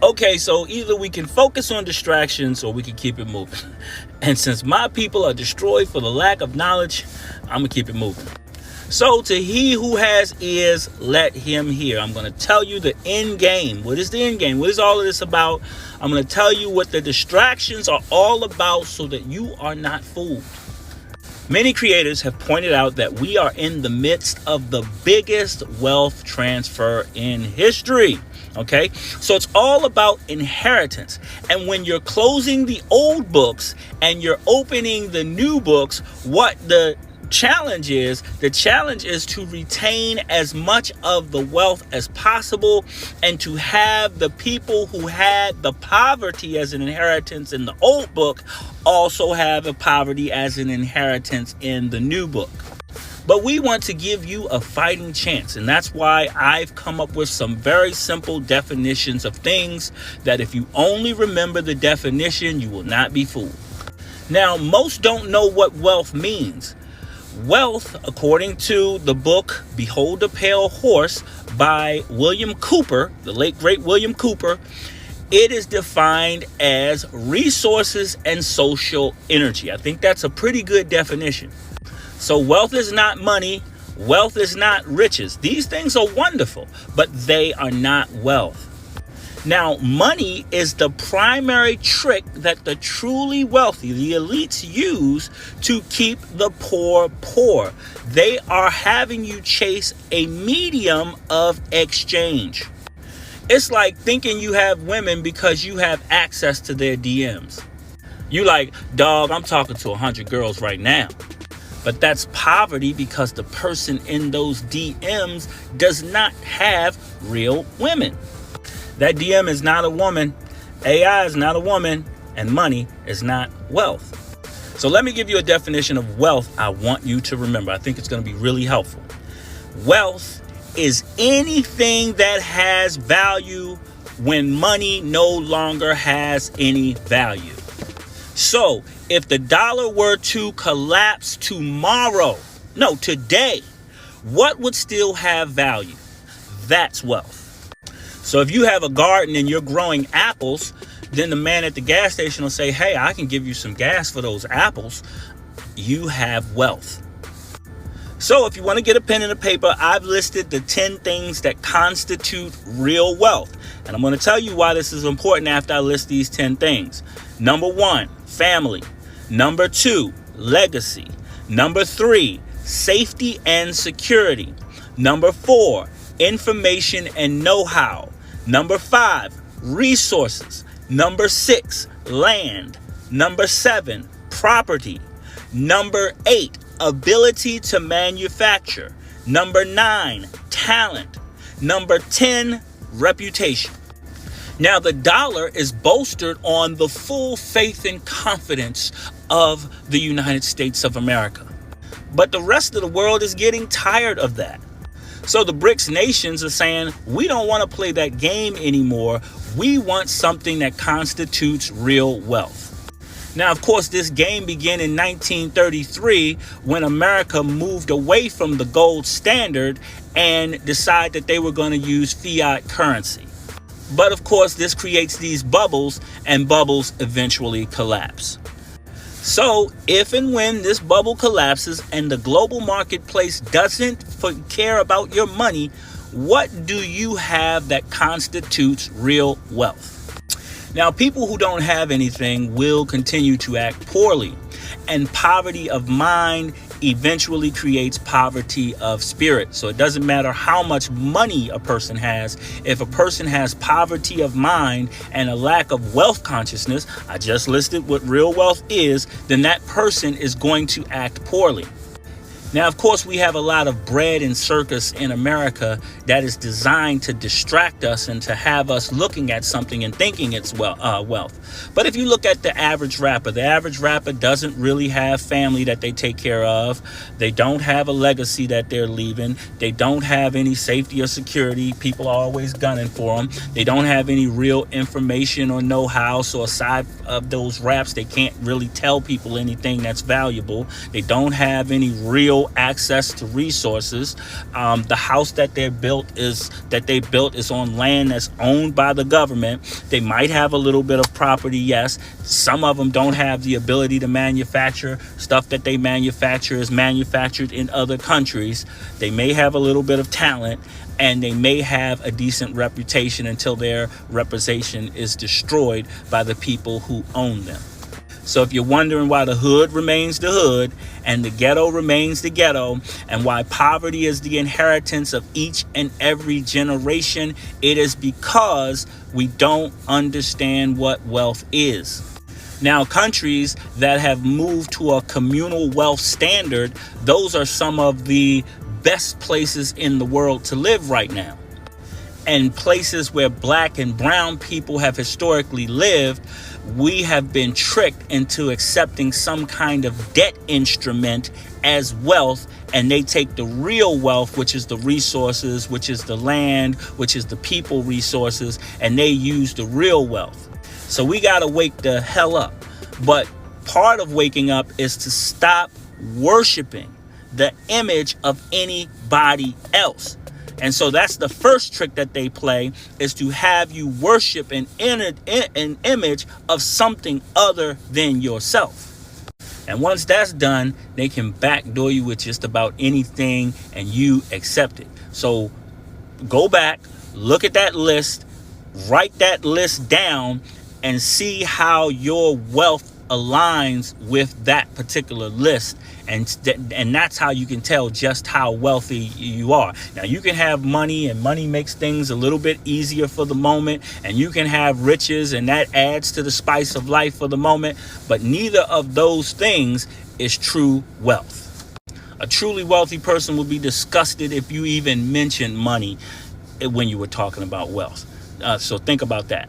Okay, so either we can focus on distractions or we can keep it moving. And since my people are destroyed for the lack of knowledge, I'm going to keep it moving. So to he who has ears, let him hear. I'm going to tell you the end game. What is the end game? What is all of this about? I'm going to tell you what the distractions are all about so that you are not fooled. Many creators have pointed out that we are in the midst of the biggest wealth transfer in history. Okay, so it's all about inheritance. And when you're closing the old books and you're opening the new books, what the challenge is to retain as much of the wealth as possible and to have the people who had the poverty as an inheritance in the old book also have a poverty as an inheritance in the new book. But we want to give you a fighting chance, and that's why I've come up with some very simple definitions of things that if you only remember the definition, you will not be fooled. Now, most don't know what wealth means. Wealth, according to the book Behold the Pale Horse by William Cooper, the late great William Cooper, it is defined as resources and social energy. I think that's a pretty good definition. So wealth is not money. Wealth is not riches. These things are wonderful, but they are not wealth. Now, money is the primary trick that the truly wealthy, the elites, use to keep the poor poor. They are having you chase a medium of exchange. It's like thinking you have women because you have access to their DMs. You like, dog, I'm talking to 100 girls right now. But that's poverty because the person in those DMs does not have real women. That DM is not a woman, AI is not a woman, and money is not wealth. So let me give you a definition of wealth I want you to remember. I think it's going to be really helpful. Wealth is anything that has value when money no longer has any value. So if the dollar were to collapse today, what would still have value? That's wealth. So if you have a garden and you're growing apples, then the man at the gas station will say, hey, I can give you some gas for those apples. You have wealth. So if you want to get a pen and a paper, I've listed the 10 things that constitute real wealth. And I'm going to tell you why this is important after I list these 10 things. Number 1, family. Number 2, legacy. Number 3, safety and security. Number 4, information and know-how. Number 5, resources. Number 6, land. Number 7, property. Number 8, ability to manufacture. Number 9, talent. Number 10, reputation. Now, the dollar is bolstered on the full faith and confidence of the United States of America. But the rest of the world is getting tired of that. So the BRICS nations are saying, we don't want to play that game anymore. We want something that constitutes real wealth. Now, of course, this game began in 1933 when America moved away from the gold standard and decided that they were going to use fiat currency. But of course, this creates these bubbles, and bubbles eventually collapse. So if and when this bubble collapses and the global marketplace doesn't care about your money, what do you have that constitutes real wealth? Now, people who don't have anything will continue to act poorly, and poverty of mind eventually creates poverty of spirit. So it doesn't matter how much money a person has. If a person has poverty of mind and a lack of wealth consciousness, I just listed what real wealth is, then that person is going to act poorly. Now, of course, we have a lot of bread and circus in America that is designed to distract us and to have us looking at something and thinking it's wealth. But if you look at the average rapper doesn't really have family that they take care of. They don't have a legacy that they're leaving. They don't have any safety or security. People are always gunning for them. They don't have any real information or know-how. So aside of those raps, they can't really tell people anything that's valuable. They don't have any real no access to resources. The house that they built is on land that's owned by the government. They might have a little bit of property, yes. Some of them don't have the ability to manufacture. Stuff that they manufacture is manufactured in other countries. They may have a little bit of talent, and they may have a decent reputation until their reputation is destroyed by the people who own them. So if you're wondering why the hood remains the hood and the ghetto remains the ghetto, and why poverty is the inheritance of each and every generation, it is because we don't understand what wealth is. Now, countries that have moved to a communal wealth standard, those are some of the best places in the world to live right now. And places where black and brown people have historically lived, we have been tricked into accepting some kind of debt instrument as wealth, and they take the real wealth, which is the resources, which is the land, which is the people resources, and they use the real wealth. So we got to wake the hell up. But part of waking up is to stop worshiping the image of anybody else. And so that's the first trick that they play, is to have you worship an image of something other than yourself. And once that's done, they can backdoor you with just about anything and you accept it. So go back, look at that list, write that list down, and see how your wealth aligns with that particular list. And that's how you can tell just how wealthy you are. Now, you can have money, and money makes things a little bit easier for the moment. And you can have riches, and that adds to the spice of life for the moment. But neither of those things is true wealth. A truly wealthy person would be disgusted if you even mentioned money when you were talking about wealth. So think about that.